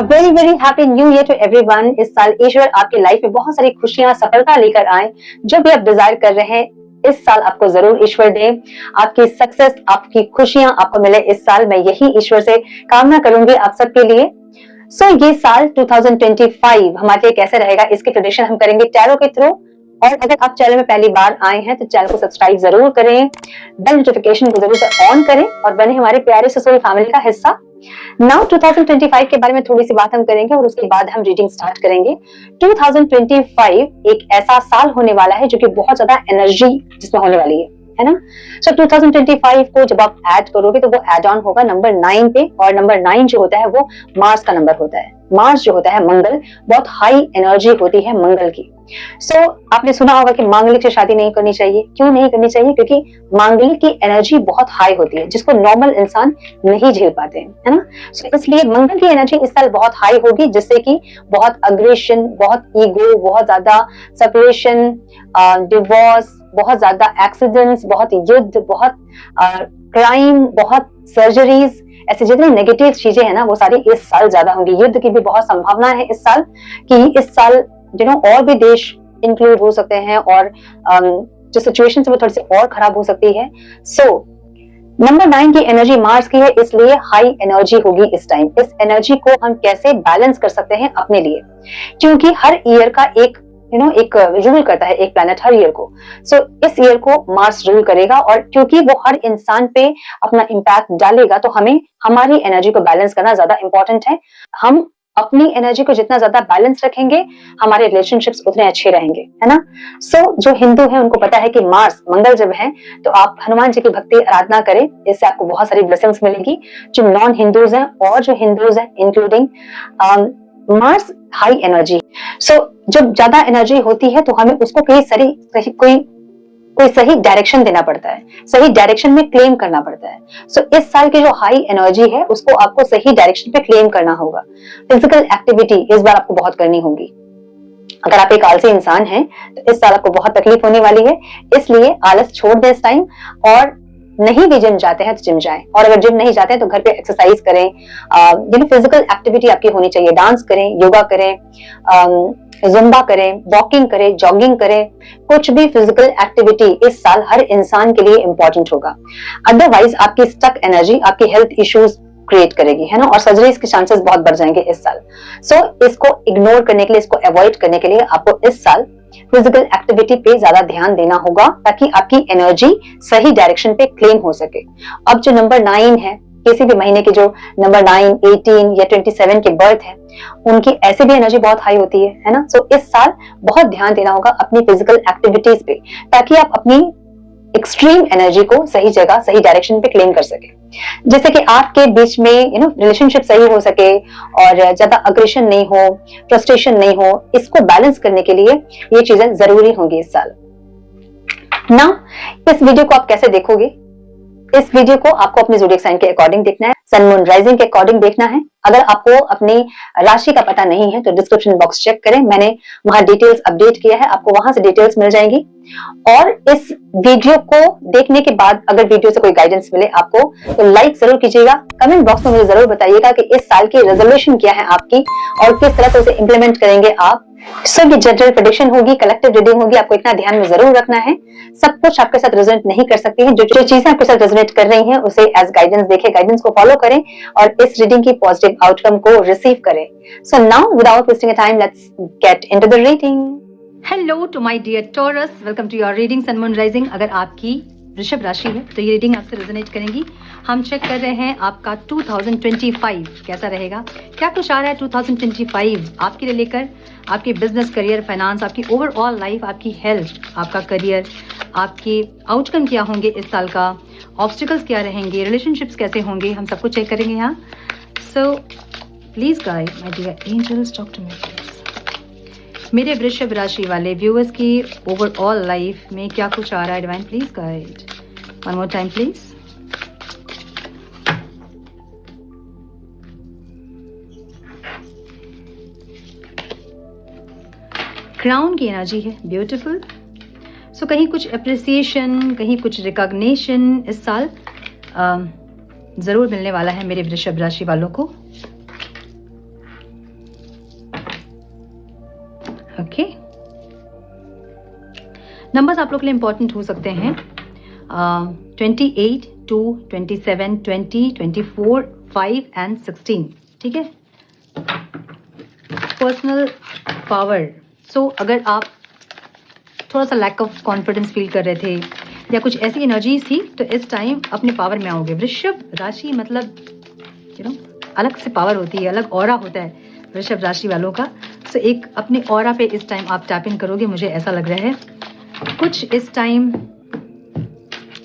Very very happy new year to everyone. इस साल ईश्वर आपकी लाइफ में बहुत सारी खुशियां, सफलता लेकर आए। जो भी आप डिजायर कर रहे हैं इस साल आपको जरूर ईश्वर दे। आपकी सक्सेस, आपकी खुशियां आपको मिले इस साल। मैं यही ईश्वर से कामना करूंगी आप सबके लिए। ये साल 2025 हमारे लिए कैसे रहेगा इसकी प्रेडिक्शन हम करेंगे टैरो के थ्रू। और अगर आप चैनल में पहली बार आए हैं तो चैनल को सब्सक्राइब जरूर करें, बेल नोटिफिकेशन को जरूर से ऑन करें और बने हमारे प्यारे ससुर फैमिली का हिस्सा। नाउ 2025 के बारे में थोड़ी सी बात हम करेंगे और उसके बाद हम रीडिंग स्टार्ट करेंगे। 2025 एक ऐसा साल होने वाला है जो कि बहुत ज्यादा एनर्जी जिसमें होने वाली है ना। 2025 को जब आप ऐड करोगे तो वो ऐड ऑन होगा नंबर 9 पे, और नंबर 9 जो होता है वो मार्स का नंबर होता है। मार्स जो होता है मंगल, बहुत हाई एनर्जी होती है मंगल की। आपने सुना होगा कि मांगलिक से शादी नहीं करनी चाहिए। क्यों नहीं करनी चाहिए? क्योंकि मांगलिक की एनर्जी बहुत हाई होती है जिसको नॉर्मल इंसान नहीं झेल पाते हैं, है ना। इसलिए मंगल की एनर्जी इस साल बहुत हाई होगी, जिससे कि बहुत अग्रेशन, बहुत ईगो, बहुत ज्यादा सेपरेशन, डिवोर्स, बहुत ज्यादा एक्सीडेंट्स, बहुत युद्ध, बहुत क्राइम, बहुत सर्जरीज, ऐसे जितनी नेगेटिव चीजें हैं ना वो सारी इस साल ज्यादा होंगी। युद्ध की भी बहुत संभावना है इस साल कि इस साल और भी देश इंक्लूड हो सकते हैं और जो सिचुएशन है वो थोड़ी सी और खराब हो सकती है। नंबर 9 की एनर्जी मार्स की है, इसलिए हाई एनर्जी होगी इस टाइम। इस एनर्जी को हम कैसे बैलेंस कर सकते हैं अपने लिए, क्योंकि हर ईयर का एक एक रूल करता है एक प्लैनेट हर ईयर को। इस ईयर को मार्स रूल करेगा और क्योंकि वो हर इंसान पे अपना इम्पैक्ट डालेगा तो हमें हमारी एनर्जी को बैलेंस करना ज्यादा इंपॉर्टेंट है। हम अपनी एनर्जी को जितना ज्यादा बैलेंस रखेंगे हमारे रिलेशनशिप्स उतने अच्छे रहेंगे, है ना। जो हिंदू है उनको पता है कि मार्स मंगल जब है तो आप हनुमान जी की भक्ति आराधना करें, इससे आपको बहुत सारी ब्लेसिंग्स मिलेगी। जो नॉन हिंदूज हैं और जो हिंदूज हैं इंक्लूडिंग मार्स हाई एनर्जी। जब ज्यादा एनर्जी होती है तो हमें उसको कोई सही डायरेक्शन देना पड़ता है, सही डायरेक्शन में क्लेम करना पड़ता है। इस साल की जो हाई एनर्जी है उसको आपको सही डायरेक्शन पे क्लेम करना होगा। फिजिकल एक्टिविटी इस बार आपको बहुत करनी होगी। अगर आप एक आलसी इंसान हैं तो इस साल आपको बहुत तकलीफ होने वाली है, इसलिए आलस छोड़ दें इस टाइम। और नहीं भी जिम जाते हैं तो जिम जाएं, और अगर जिम नहीं जाते हैं तो घर पे एक्सरसाइज करें। फिजिकल एक्टिविटी आपकी होनी चाहिए। डांस करें, योगा करें, जुम्बा करें, वॉकिंग करें, जॉगिंग करें। कुछ भी फिजिकल एक्टिविटी इस साल हर इंसान के लिए इंपॉर्टेंट होगा। अदरवाइज आपकी स्टक एनर्जी आपकी हेल्थ इश्यूज क्रिएट करेगी, है ना, और सर्जरीज के चांसेस बहुत बढ़ जाएंगे इस साल। इसको इग्नोर करने के लिए, इसको अवॉइड करने के लिए आपको इस साल फिजिकल एक्टिविटी पे ज्यादा ध्यान देना होगा ताकि आपकी एनर्जी सही डायरेक्शन पे क्लेम हो सके। अब जो नंबर 9 है, किसी भी महीने के जो नंबर 9, 18 या 27 के बर्थ है उनकी ऐसे भी एनर्जी बहुत हाई होती है ना। इस साल बहुत ध्यान देना होगा अपनी फिजिकल एक्टिविटीज पे ताकि आप अपनी एक्सट्रीम एनर्जी को सही जगह, सही डायरेक्शन पे क्लेम कर सके, जिससे कि आपके बीच में रिलेशनशिप सही हो सके और ज्यादा अग्रेशन नहीं हो, फ्रस्ट्रेशन नहीं हो। इसको बैलेंस करने के लिए ये चीजें जरूरी होंगी इस साल ना। इस वीडियो को आप कैसे देखोगे? इस वीडियो को आपको अपने ज़ोडिएक साइन के अकॉर्डिंग देखना है, सन मून राइजिंग के अकॉर्डिंग देखना है। अगर आपको अपनी राशि का पता नहीं है तो डिस्क्रिप्शन बॉक्स चेक करें, मैंने वहां डिटेल्स अपडेट किया है, आपको वहां से डिटेल्स मिल जाएंगी। और इस वीडियो को देखने के बाद अगर वीडियो से कोई गाइडेंस मिले आपको तो लाइक जरूर कीजिएगा। कमेंट बॉक्स में मुझे जरूर बताइएगा कि इस साल की रेजोल्यूशन क्या है आपकी और किस तरह से उसे इम्प्लीमेंट करेंगे आप। ये जनरल प्रेडिक्शन होगी, कलेक्टिव रीडिंग होगी, आपको इतना ध्यान में जरूर रखना है। सब कुछ आपके साथ रेजोनेट नहीं कर सकती है। जो चीजें आपके साथ रेजोनेट कर रही हैं उसे एज गाइडेंस देखें, गाइडेंस को फॉलो करें और इस रीडिंग की पॉजिटिव आउटकम को रिसीव करें। Now without wasting time let's get into the reading. Hello to my dear Taurus, welcome to your reading sun moon rising. अगर आपकी वृषभ राशि है तो ये रीडिंग आपसे रेजोनेट करेंगी। हम चेक कर रहे हैं आपका 2025 कैसा रहेगा, क्या कुछ आ रहा है 2025 आपके लिए लेकर। आपकी बिजनेस, करियर, फाइनेंस, आपकी ओवरऑल लाइफ, आपकी हेल्थ, आपका करियर, आपके आउटकम क्या होंगे इस साल का, ऑब्स्टिकल्स क्या रहेंगे, रिलेशनशिप्स कैसे होंगे, हम सब कुछ चेक करेंगे यहाँ। Please guide my dear angels, talk to me. मेरे वृषभ राशि वाले व्यूअर्स की ओवरऑल लाइफ में क्या कुछ आ रहा है divine, please guide. One more time please. Crown की एनर्जी है, ब्यूटीफुल। कहीं कुछ अप्रिसिएशन, कहीं कुछ रिकॉग्निशन इस साल जरूर मिलने वाला है मेरे वृषभ राशि वालों को। नंबर्स आप लोग के लिए इंपॉर्टेंट हो सकते हैं 28, 2, 27, 20, 24, 5 एंड 16। ठीक है, पर्सनल पावर। सो अगर आप थोड़ा सा लैक ऑफ कॉन्फिडेंस फील कर रहे थे या कुछ ऐसी एनर्जीज थी, तो इस टाइम अपने पावर में आओगे। वृषभ राशि मतलब अलग से पावर होती है, अलग ऑरा होता है वृषभ राशि वालों का। सो एक अपने ऑरा पे इस टाइम आप टैप इन करोगे, मुझे ऐसा लग रहा है। कुछ इस टाइम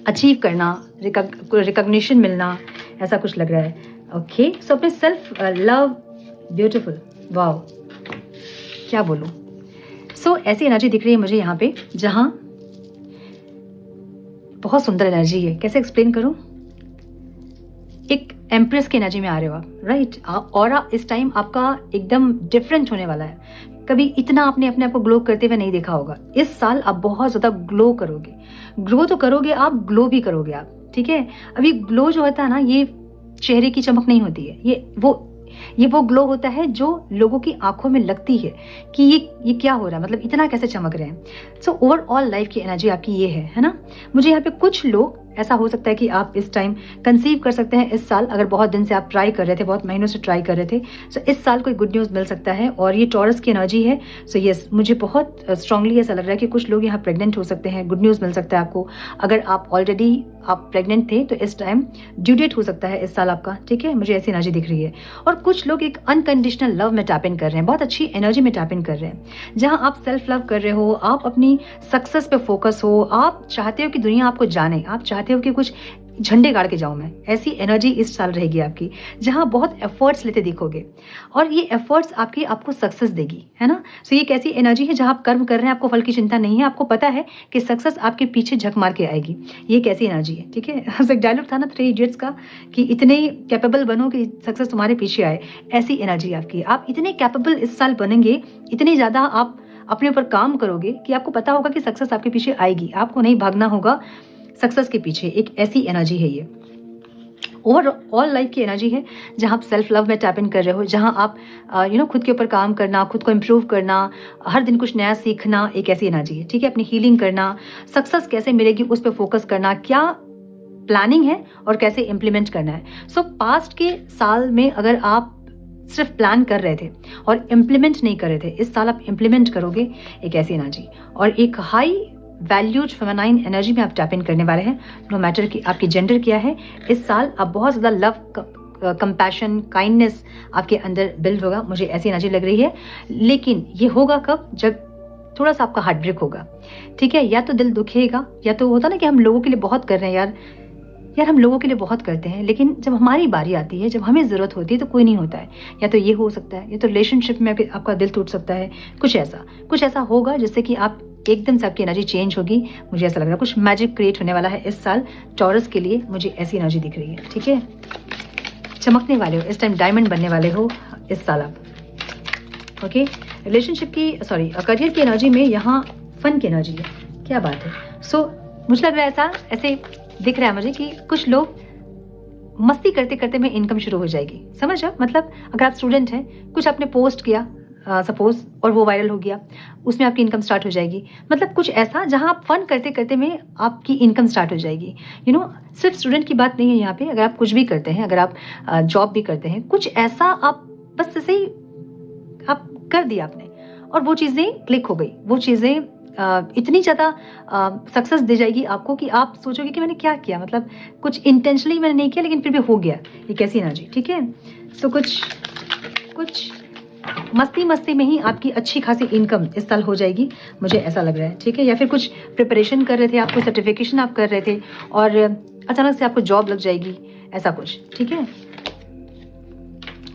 अचीव करना, रिकॉग्निशन मिलना, ऐसा कुछ लग रहा है। ओके, सो अपने सेल्फ लव, ब्यूटीफुल, वाओ, क्या बोलूं। सो ऐसी एनर्जी दिख रही है मुझे यहाँ पे, जहां बहुत सुंदर एनर्जी है। कैसे एक्सप्लेन करूं, एक एम्प्रेस की एनर्जी में आ रहे हो आप, राइट। और इस टाइम आपका एकदम डिफरेंट होने वाला है। कभी इतना आपने अपने आप को ग्लो करते हुए नहीं देखा होगा। इस साल आप बहुत ज्यादा ग्लो करोगे। ग्लो तो करोगे आप, ग्लो भी करोगे आप। ठीक है, अभी ग्लो जो होता है ना, ये चेहरे की चमक नहीं होती है, ये वो ग्लो होता है जो लोगों की आंखों में लगती है कि ये क्या हो रहा है, मतलब इतना कैसे चमक रहे हैं। सो ओवरऑल लाइफ की एनर्जी आपकी ये है ना। मुझे यहाँ पे कुछ लोग, ऐसा हो सकता है कि आप इस टाइम कंसीव कर सकते हैं इस साल, अगर बहुत दिन से आप ट्राई कर रहे थे, बहुत महीनों से ट्राई कर रहे थे। सो इस साल कोई गुड न्यूज़ मिल सकता है, और ये टॉरस की एनर्जी है। सो यस, मुझे बहुत स्ट्रांगली ऐसा लग रहा है कि कुछ लोग यहाँ प्रेग्नेंट हो सकते हैं। गुड न्यूज़ मिल सकता है आपको। अगर आप ऑलरेडी आप प्रेग्नेंट थे तो इस टाइम ड्यू डेट हो सकता है इस साल आपका। ठीक है, मुझे ऐसी एनर्जी दिख रही है। और कुछ लोग एक अनकंडीशनल लव में टैप इन कर रहे हैं, बहुत अच्छी एनर्जी में टैप इन कर रहे हैं, जहां आप सेल्फ लव कर रहे हो, आप अपनी सक्सेस पे फोकस हो, आप चाहते हो कि दुनिया आपको जाने, आप चाहते हो कि कुछ झंडे गाड़ के जाऊं मैं। ऐसी एनर्जी इस साल रहेगी आपकी, जहां बहुत एफर्ट्स लेते दिखोगे, और ये एफर्ट्स आपको सक्सेस देगी, है ना। सो ये एक ऐसी एनर्जी है जहां आप कर्म कर रहे हैं, आपको फल की चिंता नहीं है, आपको पता है कि सक्सेस आपके पीछे झक मार के आएगी। ये एक ऐसी एनर्जी है। ठीक है, एक डायलॉग था ना 3 इडियट्स का कि इतने कैपेबल बनो कि सक्सेस तुम्हारे पीछे आए। ऐसी एनर्जी आपकी, आप इतने कैपेबल इस साल बनेंगे, इतने ज्यादा आप अपने ऊपर काम करोगे कि आपको पता होगा कि सक्सेस आपके पीछे आएगी, आपको नहीं भागना होगा सक्सेस के पीछे। एक ऐसी एनर्जी है ये। ओवरऑल लाइफ की एनर्जी है जहां आप सेल्फ लव में टैप इन कर रहे हो, जहां आप खुद के ऊपर काम करना, खुद को इम्प्रूव करना, हर दिन कुछ नया सीखना, एक ऐसी एनर्जी है। ठीक है, अपनी हीलिंग करना, सक्सेस कैसे मिलेगी उस पर फोकस करना, क्या प्लानिंग है और कैसे इम्प्लीमेंट करना है। सो पास्ट के साल में अगर आप सिर्फ प्लान कर रहे थे और इम्प्लीमेंट नहीं कर रहे थे, इस साल आप इम्प्लीमेंट करोगे, एक ऐसी एनर्जी। और एक हाई वैल्यूड फेमिनाइन एनर्जी में आप टैप इन करने वाले हैं। नो मैटर कि आपकी जेंडर क्या है, इस साल आप बहुत ज़्यादा लव, कंपैशन, काइंडनेस आपके अंदर बिल्ड होगा। मुझे ऐसी एनर्जी लग रही है। लेकिन ये होगा कब, जब थोड़ा सा आपका हार्ट ब्रेक होगा। ठीक है, या तो दिल दुखेगा, या तो होता ना कि हम लोगों के लिए बहुत कर रहे हैं यार हम लोगों के लिए बहुत करते हैं, लेकिन जब हमारी बारी आती है, जब हमें ज़रूरत होती है तो कोई नहीं होता है। या तो ये हो सकता है, या तो रिलेशनशिप में आपका दिल टूट सकता है, कुछ ऐसा होगा जिससे कि आप एकदम से आपकी एनर्जी चेंज होगी। मुझे ऐसा लग रहा है कुछ मैजिक क्रिएट होने वाला है इस साल टॉरस के लिए, मुझे ऐसी एनर्जी दिख रही है। ठीक है, चमकने वाले हो इस टाइम, डायमंड बनने वाले हो इस साल आप। ओके, रिलेशनशिप की करियर की एनर्जी में यहाँ फन की एनर्जी है। क्या बात है। सो मुझे लग रहा है ऐसे दिख रहा है मुझे कि कुछ लोग मस्ती करते करते में इनकम शुरू हो जाएगी। समझ, मतलब अगर आप स्टूडेंट हैं, कुछ आपने पोस्ट किया सपोज, और वो वायरल हो गया, उसमें आपकी इनकम स्टार्ट हो जाएगी। मतलब कुछ ऐसा जहां आप फन करते करते में आपकी इनकम स्टार्ट हो जाएगी। सिर्फ स्टूडेंट की बात नहीं है यहाँ पे, अगर आप कुछ भी करते हैं, अगर आप जॉब भी करते हैं, कुछ ऐसा आप बस ऐसे ही आप कर दिया आपने, और वो चीज़ें क्लिक हो गई, वो चीज़ें इतनी ज़्यादा सक्सेस दे जाएगी आपको कि आप सोचोगे कि मैंने क्या किया, मतलब कुछ इंटेंशनली मैंने नहीं किया, लेकिन फिर भी हो गया। ये कैसी एनर्जी। ठीक है, सो कुछ मस्ती में ही आपकी अच्छी खासी इनकम इस साल हो जाएगी, मुझे ऐसा लग रहा है। ठीक है, या फिर कुछ प्रिपरेशन कर रहे थे, आपको सर्टिफिकेशन आप कर रहे थे और अचानक से आपको जॉब लग जाएगी, ऐसा कुछ। ठीक है,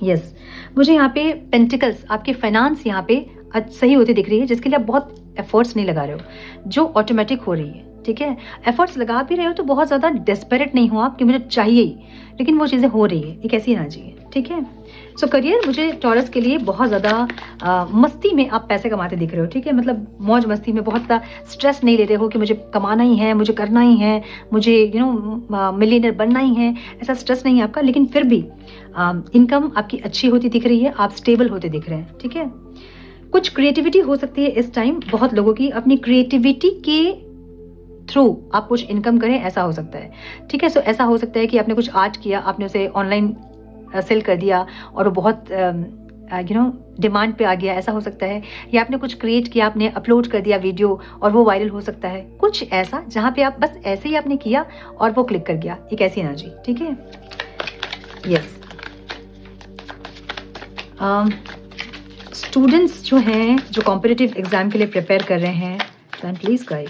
यस, मुझे यहाँ पे पेंटिकल्स, आपके फाइनेंस यहाँ पे सही होती दिख रही है, जिसके लिए आप बहुत एफर्ट्स नहीं लगा रहे हो, जो ऑटोमेटिक हो रही है। ठीक है, एफर्ट्स लगा भी रहे हो तो बहुत ज़्यादा डेस्परेट नहीं हो आप कि मुझे चाहिए ही, लेकिन वो चीज़ें हो रही है, एक ऐसी एनर्जी है। ठीक है, सो करियर मुझे टॉरस के लिए बहुत ज़्यादा मस्ती में आप पैसे कमाते दिख रहे हो। ठीक है, मतलब मौज मस्ती में, बहुत ज़्यादा स्ट्रेस नहीं ले रहे हो कि मुझे कमाना ही है, मुझे करना ही है, मुझे मिलियनर बनना ही है, ऐसा स्ट्रेस नहीं है आपका। लेकिन फिर भी इनकम आपकी अच्छी होती दिख रही है, आप स्टेबल होते दिख रहे हैं। ठीक है, कुछ क्रिएटिविटी हो सकती है इस टाइम बहुत लोगों की, अपनी क्रिएटिविटी के थ्रू आप कुछ इनकम करें, ऐसा हो सकता है। ठीक है, सो ऐसा हो सकता है कि आपने कुछ आर्ट किया, आपने उसे ऑनलाइन सेल कर दिया और वो बहुत डिमांड पे आ गया, ऐसा हो सकता है। या आपने कुछ क्रिएट किया, आपने अपलोड कर दिया वीडियो और वो वायरल हो सकता है। कुछ ऐसा जहाँ पे आप बस ऐसे ही आपने किया और वो क्लिक कर गया, एक ऐसी एनर्जी। ठीक है, यस। स्टूडेंट्स जो हैं, जो कॉम्पिटिटिव एग्जाम के लिए प्रिपेयर कर रहे हैं, देन प्लीज गाइड।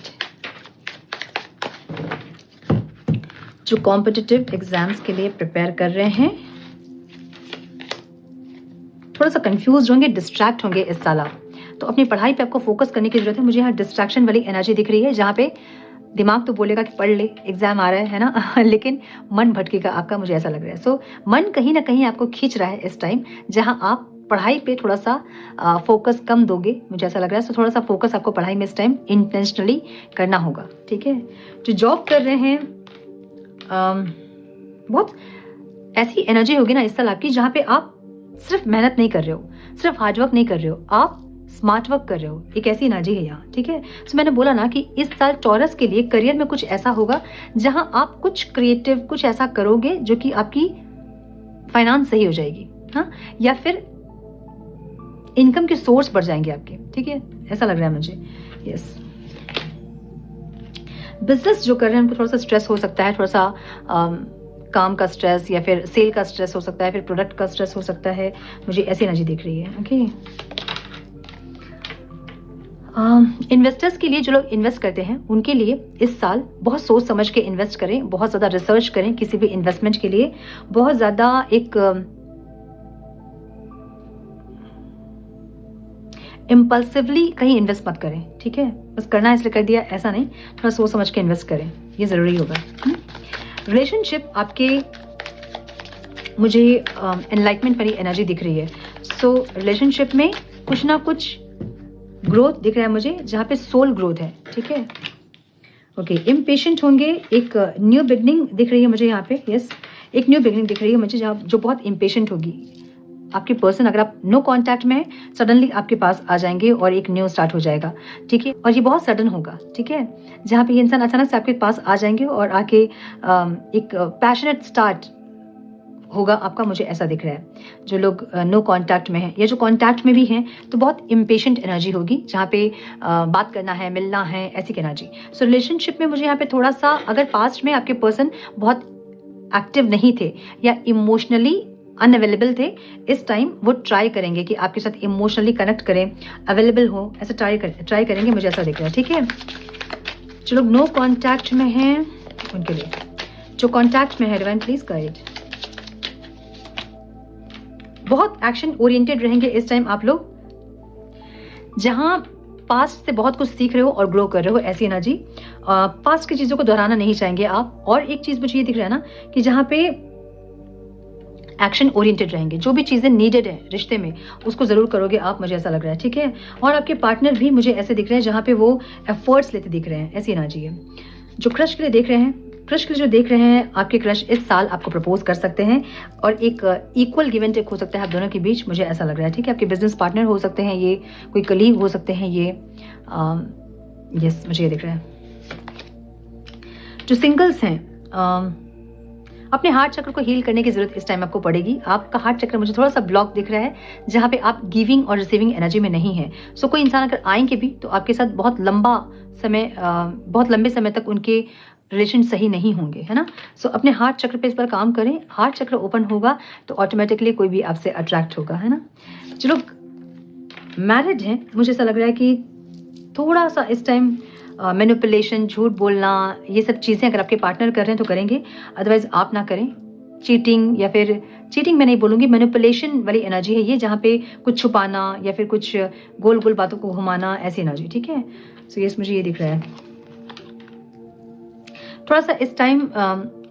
जो कॉम्पिटिटिव एग्जाम्स के लिए प्रिपेयर कर रहे हैं, थोड़ा सा कंफ्यूज होंगे, डिस्ट्रैक्ट होंगे इस साल आप, तो अपनी पढ़ाई पे आपको फोकस करने की जरूरत है। मुझे यहाँ डिस्ट्रैक्शन वाली एनर्जी दिख रही है, जहाँ पे दिमाग तो बोलेगा कि पढ़ ले, एग्जाम आ रहा है ना लेकिन मन भटकेगा आपका, मुझे ऐसा लग रहा है। सो मन कहीं ना कहीं आपको खींच रहा है इस टाइम, जहाँ आप पढ़ाई पे थोड़ा सा फोकस कम दोगे, मुझे ऐसा लग रहा है। सो थोड़ा सा फोकस आपको पढ़ाई में इस टाइम इंटेंशनली करना होगा। ठीक है, जो जॉब कर रहे हैं, बहुत ऐसी एनर्जी होगी ना इस साल आपकी, जहाँ पे आप सिर्फ मेहनत नहीं कर रहे हो, सिर्फ हार्डवर्क नहीं कर रहे हो, आप स्मार्ट वर्क कर रहे हो, एक ऐसी एनर्जी है यहाँ। ठीक है, तो मैंने बोला ना कि इस साल टॉरस के लिए करियर में कुछ ऐसा होगा जहां आप कुछ क्रिएटिव, कुछ ऐसा करोगे जो कि आपकी फाइनेंस सही हो जाएगी, हाँ, या फिर इनकम के सोर्स बढ़ जाएंगे आपके। ठीक है, ऐसा लग रहा है मुझे। यस, बिजनेस जो कर रहे हैं उनको थोड़ा सा स्ट्रेस हो सकता है, थोड़ा सा काम का स्ट्रेस या फिर सेल का स्ट्रेस हो सकता है, फिर प्रोडक्ट का स्ट्रेस हो सकता है, मुझे ऐसी एनर्जी दिख रही है। ओके, इन्वेस्टर्स के लिए, जो लोग इन्वेस्ट करते हैं उनके लिए इस साल बहुत सोच समझ के इन्वेस्ट करें, बहुत ज़्यादा रिसर्च करें किसी भी इन्वेस्टमेंट के लिए, बहुत ज़्यादा एक इम्पल्सिवली कहीं इन्वेस्ट मत करें। ठीक है, बस करना है इसलिए कर दिया, ऐसा नहीं, थोड़ा सोच समझ के इन्वेस्ट करें, ये ज़रूरी होगा। रिलेशनशिप आपके, मुझे एनलाइटमेंट वाली एनर्जी दिख रही है। सो रिलेशनशिप में कुछ ना कुछ ग्रोथ दिख रहा है मुझे, जहाँ पे सोल ग्रोथ है। ठीक है, ओके, इम्पेशेंट होंगे, एक न्यू बिगनिंग दिख रही है मुझे यहाँ पे। यस, एक न्यू बिगनिंग दिख रही है मुझे, जहाँ जो बहुत इम्पेशेंट होगी आपकी पर्सन। अगर आप नो कांटेक्ट में हैं, सडनली आपके पास आ जाएंगे और एक न्यू स्टार्ट हो जाएगा। ठीक है, और ये बहुत सडन होगा। ठीक है, जहाँ पे ये इंसान अचानक से आपके पास आ जाएंगे और आके एक पैशनेट स्टार्ट होगा आपका, मुझे ऐसा दिख रहा है। जो लोग नो कांटेक्ट में हैं या जो कांटेक्ट में भी हैं, तो बहुत इम्पेशेंट एनर्जी होगी, जहाँ पे बात करना है, मिलना है, ऐसी एनर्जी। सो रिलेशनशिप में मुझे यहाँ पे थोड़ा सा, अगर पास्ट में आपके पर्सन बहुत एक्टिव नहीं थे या इमोशनली अनअवेलेबल थे, इस टाइम वो ट्राई करेंगे कि आपके साथ इमोशनली कनेक्ट करें, अवेलेबल हो, ऐसा ट्राई करेंगे, मुझे ऐसा दिख रहा है। ठीक है, जो लोग नो कांटेक्ट में हैं उनके लिए, जो कांटेक्ट में है, डिवाइन प्लीज गाइड। बहुत एक्शन ओरिएंटेड रहेंगे इस टाइम आप लोग, जहां पास्ट से बहुत कुछ सीख रहे हो और ग्रो कर रहे हो, ऐसी एनर्जी। पास्ट की चीजों को दोहराना नहीं चाहेंगे आप। और एक चीज मुझे ये दिख रहा है ना कि जहां पे एक्शन ओरिएंटेड रहेंगे, जो भी चीजें नीडेड है रिश्ते में, उसको जरूर करोगे आप, मुझे ऐसा लग रहा है। ठीक है, और आपके पार्टनर भी मुझे ऐसे दिख रहे हैं जहां पे वो एफर्ट्स लेते दिख रहे हैं, ऐसी एनर्जी है। जो क्रश के लिए देख रहे हैं, क्रश के लिए जो देख रहे हैं, आपके क्रश इस साल आपको प्रपोज कर सकते हैं और एक इक्वल गिव एंड टेक हो सकता है आप दोनों के बीच, मुझे ऐसा लग रहा है। ठीक है, आपके बिजनेस पार्टनर हो सकते हैं, ये कोई कलीग हो सकते हैं, ये यस, मुझे ये दिख रहा है। जो सिंगल्स हैं, अपने हार्ट चक्र को हील करने की जरूरत इस टाइम आपको पड़ेगी। आपका हार्ट चक्र मुझे थोड़ा सा ब्लॉक दिख रहा है, जहाँ पे आप गिविंग और रिसीविंग एनर्जी में नहीं है। सो कोई इंसान अगर आएंगे भी तो आपके साथ बहुत लंबे समय तक उनके रिलेशन सही नहीं होंगे, है ना। सो अपने हार्ट चक्र पे इस पर काम करें। हार्ट चक्र ओपन होगा तो ऑटोमेटिकली कोई भी आपसे अट्रैक्ट होगा, है ना। जो लोग मैरिड हैं, मुझे ऐसा लग रहा है कि थोड़ा सा इस टाइम मैनिपुलेशन, झूठ बोलना, ये सब चीज़ें अगर आपके पार्टनर कर रहे हैं तो करेंगे, अदरवाइज आप ना करें। चीटिंग, या फिर चीटिंग मैं नहीं बोलूँगी, मैनिपुलेशन वाली एनर्जी है ये, जहाँ पे कुछ छुपाना या फिर कुछ गोल गोल बातों को घुमाना, ऐसी एनर्जी। ठीक है, सो यस, मुझे ये दिख रहा है। थोड़ा सा इस टाइम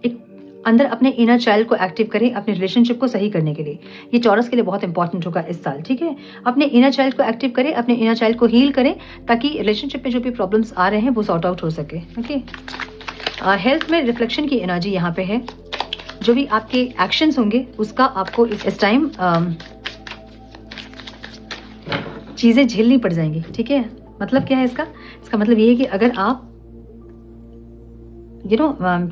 एक अंदर अपने इनर चाइल्ड को एक्टिव करें अपने रिलेशनशिप को सही करने के लिए। ये टॉरस के लिए बहुत इंपॉर्टेंट होगा इस साल। ठीक है, अपने इनर चाइल्ड को एक्टिव करें, अपने इनर चाइल्ड को हील करें, ताकि रिलेशनशिप में जो भी प्रॉब्लम्स आ रहे हैं वो सॉर्ट आउट हो सके। ओके, हेल्थ में रिफ्लेक्शन की एनर्जी यहाँ पे है। जो भी आपके एक्शंस होंगे उसका आपको इस टाइम चीज़ें झेलनी पड़ जाएंगी, ठीक है। मतलब क्या है इसका? इसका मतलब ये है कि अगर आप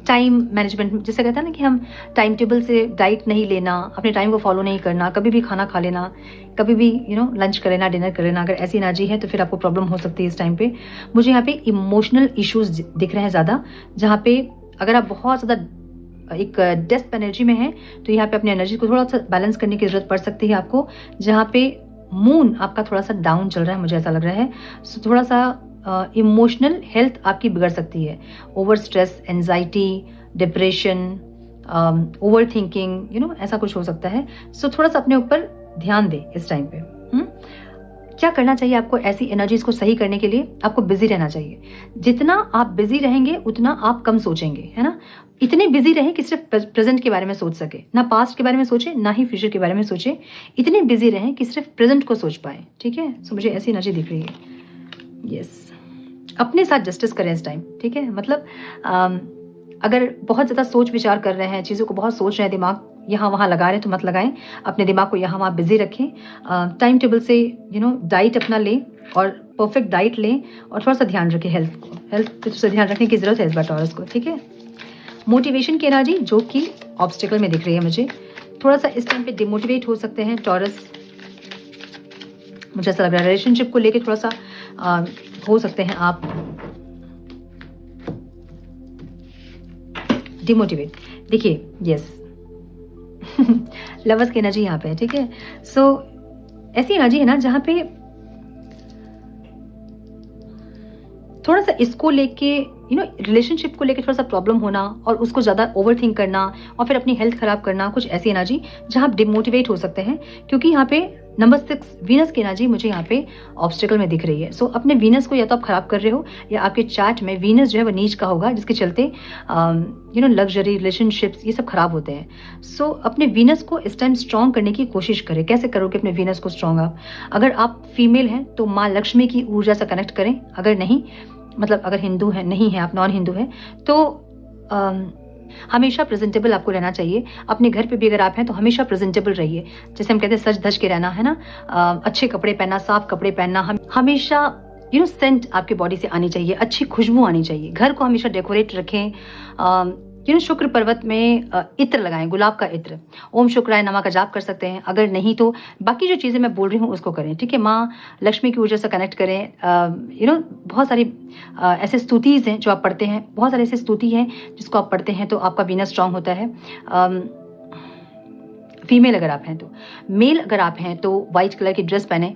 टाइम मैनेजमेंट, जैसे कहता है ना कि हम टाइम टेबल से डाइट नहीं लेना, अपने टाइम को फॉलो नहीं करना, कभी भी खाना खा लेना, कभी भी लंच कर लेना, डिनर कर लेना, अगर ऐसी एनर्जी है तो फिर आपको प्रॉब्लम हो सकती है इस टाइम पे। मुझे यहाँ पे इमोशनल इश्यूज दिख रहे हैं ज़्यादा, जहाँ पे अगर आप बहुत ज़्यादा एक डेस्प एनर्जी में हैं तो यहाँ पे अपनी एनर्जी को थोड़ा सा बैलेंस करने की ज़रूरत पड़ सकती है आपको, जहाँ पे मून आपका थोड़ा सा डाउन चल रहा है, मुझे ऐसा लग रहा है। सो थोड़ा सा इमोशनल हेल्थ आपकी बिगड़ सकती है। Over stress, anxiety, depression, over thinking, ऐसा कुछ हो सकता है। सो थोड़ा सा अपने ऊपर ध्यान दें इस टाइम पे। क्या करना चाहिए आपको ऐसी एनर्जीज को सही करने के लिए? आपको बिजी रहना चाहिए। जितना आप बिजी रहेंगे उतना आप कम सोचेंगे, है ना। इतने बिजी रहें कि सिर्फ प्रेजेंट के बारे में सोच सके, ना पास्ट के बारे में सोचे ना ही फ्यूचर के बारे में सोचे। इतने बिजी रहें कि सिर्फ प्रेजेंट को सोच पाए, ठीक है। सो मुझे ऐसी एनर्जी दिख रही है। यस, अपने साथ जस्टिस करें इस टाइम, ठीक है। मतलब अगर बहुत ज़्यादा सोच विचार कर रहे हैं, चीज़ों को बहुत सोच रहे हैं, दिमाग यहाँ वहाँ लगा रहे हैं तो मत लगाएं। अपने दिमाग को यहाँ वहाँ बिजी रखें। टाइम टेबल से डाइट अपना लें और परफेक्ट डाइट लें और थोड़ा सा ध्यान रखें हेल्थ को। हेल्थ पे तो ध्यान रखने की ज़रूरत है इस बार टॉरस को, ठीक है। मोटिवेशन की एनर्जी जो कि ऑब्स्टिकल में दिख रही है मुझे, थोड़ा सा इस टाइम पे डिमोटिवेट हो सकते हैं टॉरस। मुझे ऐसा लग रहा है रिलेशनशिप को लेके थोड़ा सा हो सकते हैं आप डिमोटिवेट। देखिए, यस लवर्स की एनर्जी यहाँ पे है, ठीक है। सो ऐसी एनर्जी है ना जहाँ पे थोड़ा सा इसको लेके रिलेशनशिप को लेके थोड़ा सा प्रॉब्लम होना और उसको ज़्यादा ओवर थिंक करना और फिर अपनी हेल्थ खराब करना, कुछ ऐसी एनर्जी जहाँ आप डिमोटिवेट हो सकते हैं। क्योंकि यहाँ पे नंबर 6 वीनस की एनर्जी मुझे यहाँ पे ऑब्स्टिकल में दिख रही है। सो अपने वीनस को या तो आप खराब कर रहे हो या आपके चार्ट में वीनस जो है वो नीच का होगा, जिसके चलते लग्जरी रिलेशनशिप्स ये सब खराब होते हैं। सो अपने वीनस को इस टाइम स्ट्रॉन्ग करने की कोशिश करें। कैसे करोगे अपने वीनस को स्ट्रॉन्ग आप? अगर आप फीमेल हैं तो माँ लक्ष्मी की ऊर्जा से कनेक्ट करें। अगर नहीं, मतलब अगर हिंदू है, नहीं है, आप नॉन हिंदू हैं, तो हमेशा प्रेजेंटेबल आपको रहना चाहिए। अपने घर पे भी अगर आप हैं तो हमेशा प्रेजेंटेबल रहिए। जैसे हम कहते हैं सज धज के रहना, है ना। अच्छे कपड़े पहनना, साफ कपड़े पहनना, हमेशा सेंट आपके बॉडी से आनी चाहिए, अच्छी खुशबू आनी चाहिए। घर को हमेशा डेकोरेट रखें। शुक्र पर्वत में इत्र लगाएं, गुलाब का इत्र। ओम शुक्राय नमः का जाप कर सकते हैं। अगर नहीं तो बाकी जो चीज़ें मैं बोल रही हूँ उसको करें, ठीक है। माँ लक्ष्मी की ऊर्जा से कनेक्ट करें। बहुत सारी ऐसे स्तुतिज हैं जो आप पढ़ते हैं, बहुत सारे ऐसे स्तुति हैं जिसको आप पढ़ते हैं तो आपका वीनस स्ट्रांग होता है। फीमेल अगर आप हैं तो, मेल अगर आप हैं तो वाइट कलर की ड्रेस पहने।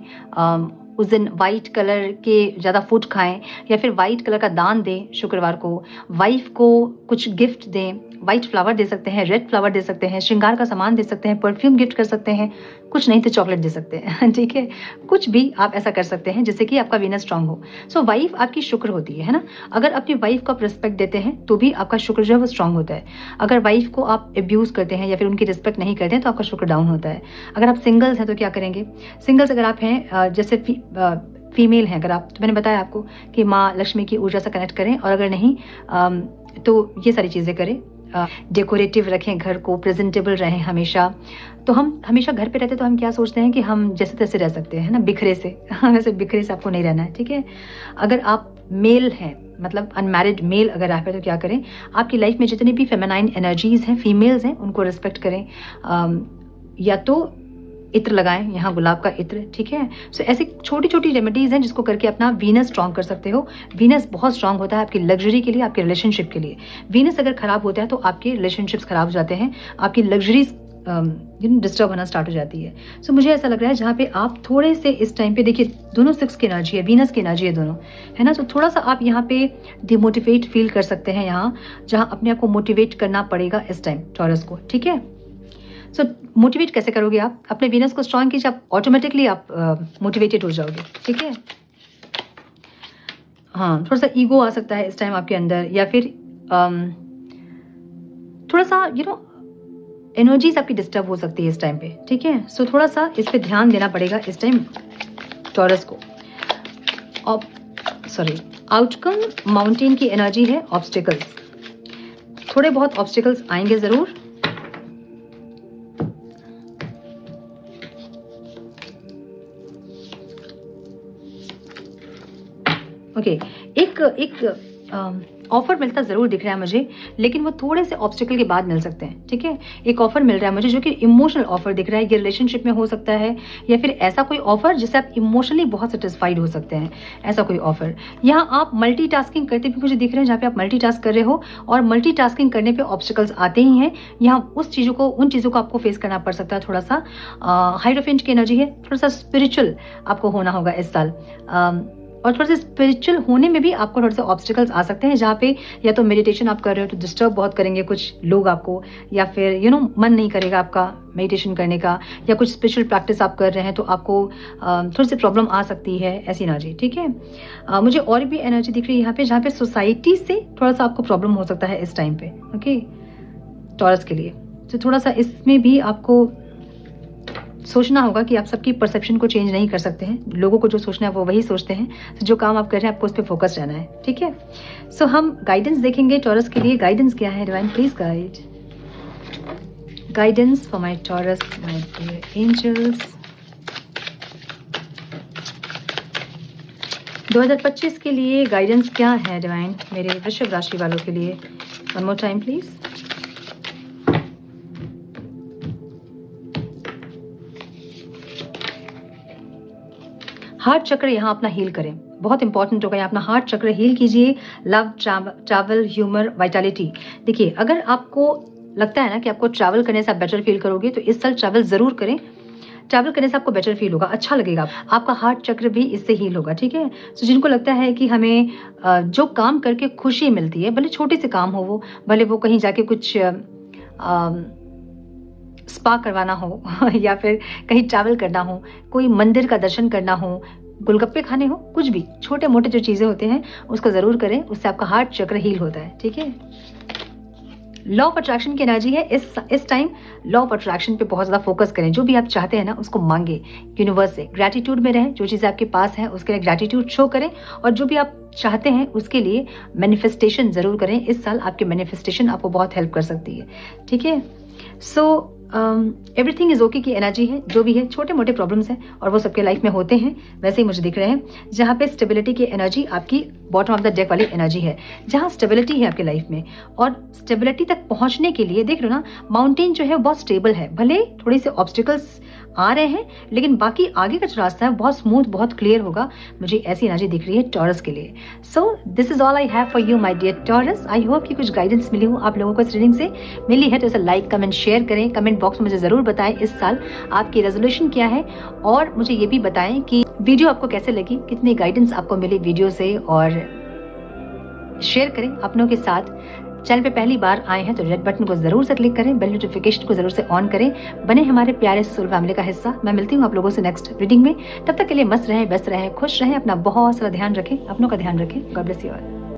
उस दिन वाइट कलर के ज़्यादा फूड खाएं या फिर वाइट कलर का दान दें। शुक्रवार को वाइफ को कुछ गिफ्ट दें। वाइट फ्लावर दे सकते हैं, रेड फ्लावर दे सकते हैं, श्रृंगार का सामान दे सकते हैं, परफ्यूम गिफ्ट कर सकते हैं, कुछ नहीं तो चॉकलेट दे सकते हैं, ठीक है। कुछ भी आप ऐसा कर सकते हैं जिससे कि आपका वीनस स्ट्रांग हो। सो वाइफ आपकी शुक्र होती है ना। अगर अपनी वाइफ को आप रिस्पेक्ट देते हैं तो भी आपका शुक्र जो है वो स्ट्रांग होता है। अगर वाइफ को आप एब्यूज करते हैं या फिर उनकी रिस्पेक्ट नहीं करते हैं तो आपका शुक्र डाउन होता है। अगर आप सिंगल्स हैं तो क्या करेंगे? सिंगल्स अगर आप हैं, जैसे फीमेल हैं अगर आप, तो मैंने बताया आपको कि माँ लक्ष्मी की ऊर्जा से कनेक्ट करें। और अगर नहीं तो ये सारी चीज़ें करें। डेकोरेटिव रखें घर को, प्रेजेंटेबल रहें हमेशा। तो हम हमेशा घर पे रहते तो हम क्या सोचते हैं कि हम जैसे तैसे रह सकते हैं, ना, बिखरे से। वैसे बिखरे से आपको नहीं रहना है, ठीक है। अगर आप मेल हैं, मतलब अनमैरिड मेल अगर आप हैं तो क्या करें? आपकी लाइफ में जितनी भी फेमिनाइन एनर्जीज हैं, फीमेल्स हैं, उनको रिस्पेक्ट करें। या तो इत्र लगाएं, यहाँ गुलाब का इत्र, ठीक है। सो ऐसी छोटी छोटी रेमेडीज हैं जिसको करके अपना वीनस स्ट्रांग कर सकते हो। वीनस बहुत स्ट्रांग होता है आपकी लग्जरी के लिए, आपके रिलेशनशिप के लिए। वीनस अगर खराब होता है तो आपके रिलेशनशिप्स खराब हो जाते हैं, आपकी लग्जरीज डिस्टर्ब होना स्टार्ट हो जाती है। सो मुझे ऐसा लग रहा है जहाँ पे आप थोड़े से इस टाइम पे, देखिए दोनों 6 की एनर्जी है, वीनस की एनर्जी है दोनों, है ना। तो थोड़ा सा आप यहाँ पे डिमोटिवेट फील कर सकते हैं, यहाँ जहाँ अपने आप को मोटिवेट करना पड़ेगा इस टाइम टॉरस को, ठीक है। सो मोटिवेट कैसे करोगे आप? अपने वीनस को स्ट्रांग कीजिए, आप ऑटोमेटिकली आप मोटिवेटेड हो जाओगे, ठीक है। हाँ, थोड़ा सा ईगो आ सकता है इस टाइम आपके अंदर, या फिर थोड़ा सा एनर्जीज आपकी डिस्टर्ब हो सकती है इस टाइम पे, ठीक है। सो थोड़ा सा इस पे ध्यान देना पड़ेगा इस टाइम टॉरस को। आउटकम माउंटेन की एनर्जी है, ऑब्स्टिकल्स, थोड़े बहुत ऑब्स्टिकल्स आएंगे जरूर। ओके, एक ऑफर मिलता ज़रूर दिख रहा है मुझे, लेकिन वो थोड़े से ऑब्स्टिकल के बाद मिल सकते हैं, ठीक है। एक ऑफर मिल रहा है मुझे जो कि इमोशनल ऑफर दिख रहा है, ये रिलेशनशिप में हो सकता है या फिर ऐसा कोई ऑफर जिससे आप इमोशनली बहुत सेटिस्फाइड हो सकते हैं, ऐसा कोई ऑफर। यहाँ आप मल्टीटास्किंग करते भी मुझे दिख रहे हैं, जहाँ पे आप मल्टीटास्क कर रहे हो और मल्टीटास्किंग करने पे ऑब्स्टिकल्स आते ही हैं। यहाँ उन चीज़ों को आपको फेस करना पड़ सकता है। थोड़ा सा हाइरोफेंट की एनर्जी है, थोड़ा सा स्पिरिचुअल आपको होना होगा इस साल, और थोड़ा सा स्पिरिचुअल होने में भी आपको थोड़े से ऑब्स्टिकल्स आ सकते हैं, जहाँ पे या तो मेडिटेशन आप कर रहे हो तो डिस्टर्ब बहुत करेंगे कुछ लोग आपको, या फिर मन नहीं करेगा आपका मेडिटेशन करने का, या कुछ स्पिरिचुअल प्रैक्टिस आप कर रहे हैं तो आपको थोड़ी सी प्रॉब्लम आ सकती है, ऐसी एनर्जी, ठीक है। मुझे और भी एनर्जी दिख रही है यहाँ पे, जहाँ पे सोसाइटी से थोड़ा सा आपको प्रॉब्लम हो सकता है इस टाइम पे, ओके, टॉरस के लिए। तो थोड़ा सा इसमें भी आपको सोचना होगा कि आप सबकी परसेप्शन को चेंज नहीं कर सकते हैं, लोगों को जो सोचना है वो वही सोचते हैं, तो जो काम आप कर रहे हैं आपको उस पर फोकस रहना है, ठीक है। सो हम गाइडेंस देखेंगे टॉरस के लिए। गाइडेंस क्या है divine, please guidance for my Taurus, my dear angels. 2025 के लिए गाइडेंस क्या है डिवाइन मेरे वृषभ राशि वालों के लिए? One more time please. Heart चक्र यहाँ अपना हील करें, बहुत इंपॉर्टेंट होगा। यहाँ अपना हार्ट चक्र हील कीजिए। Love, travel, humour, vitality. देखिए, अगर आपको लगता है ना कि आपको ट्रैवल करने से आप बेटर फील करोगे, तो इस साल ट्रैवल जरूर करें। ट्रैवल करने से आपको बेटर फील होगा, अच्छा लगेगा, आपका हार्ट चक्र भी इससे हील होगा, ठीक है। तो जिनको लगता है कि हमें जो काम करके खुशी मिलती है, भले छोटे से काम हो वो, भले वो कहीं जाके कुछ स्पा करवाना हो या फिर कहीं ट्रैवल करना हो, कोई मंदिर का दर्शन करना हो, गोलगप्पे खाने हो, कुछ भी छोटे मोटे जो चीजें होते हैं उसको जरूर करें, उससे आपका हार्ट चक्र हील होता है, ठीक है। लॉ ऑफ अट्रैक्शन की एनर्जी है इस टाइम। लॉ ऑफ अट्रैक्शन पे बहुत ज्यादा फोकस करें, जो भी आप चाहते हैं ना उसको मांगे यूनिवर्स से, ग्रैटिट्यूड में रहें, जो चीजें आपके पास हैं उसके लिए ग्रैटिट्यूड शो करें, और जो भी आप चाहते हैं उसके लिए मैनिफेस्टेशन जरूर करें। इस साल आपके मैनिफेस्टेशन आपको बहुत हेल्प कर सकती है, ठीक है। सो एवरीथिंग इज ओके की एनर्जी है, जो भी है छोटे मोटे प्रॉब्लम्स हैं और वो सबके लाइफ में होते हैं, वैसे ही मुझे दिख रहे हैं। जहाँ पे स्टेबिलिटी की एनर्जी आपकी बॉटम ऑफ द डेक वाली एनर्जी है, जहाँ स्टेबिलिटी है आपके लाइफ में, और स्टेबिलिटी तक पहुंचने के लिए देख रहे हो ना, माउंटेन जो है बहुत स्टेबल है, भले थोड़ी से ऑब्स्टिकल्स आ रहे हैं लेकिन बाकी आगे का जो रास्ता है बहुत स्मूथ, बहुत क्लियर होगा। मुझे ऐसी एनर्जी दिख रही है टॉरस के लिए। So this is all I have for you my dear Taurus. I hope कि कुछ गाइडेंस मिली हो आप लोगों को इस रीडिंग से। मिली है तो इसे लाइक, कमेंट, शेयर करें। कमेंट बॉक्स में मुझे जरूर बताएं इस साल आपकी रेजोल्यूशन क्या है, और मुझे ये भी बताएं कि वीडियो आपको कैसे लगी, कितनी गाइडेंस आपको मिली वीडियो से, और शेयर करें अपनों के साथ। चैनल पे पहली बार आए हैं तो रेड बटन को जरूर से क्लिक करें, बेल नोटिफिकेशन को जरूर से ऑन करें, बने हमारे प्यारे सोल फैमिली का हिस्सा। मैं मिलती हूँ आप लोगों से नेक्स्ट रीडिंग में। तब तक के लिए मस्त रहें, व्यस्त रहें, खुश रहें, अपना बहुत सारा ध्यान रखें, अपनों का ध्यान रखें। God bless you all.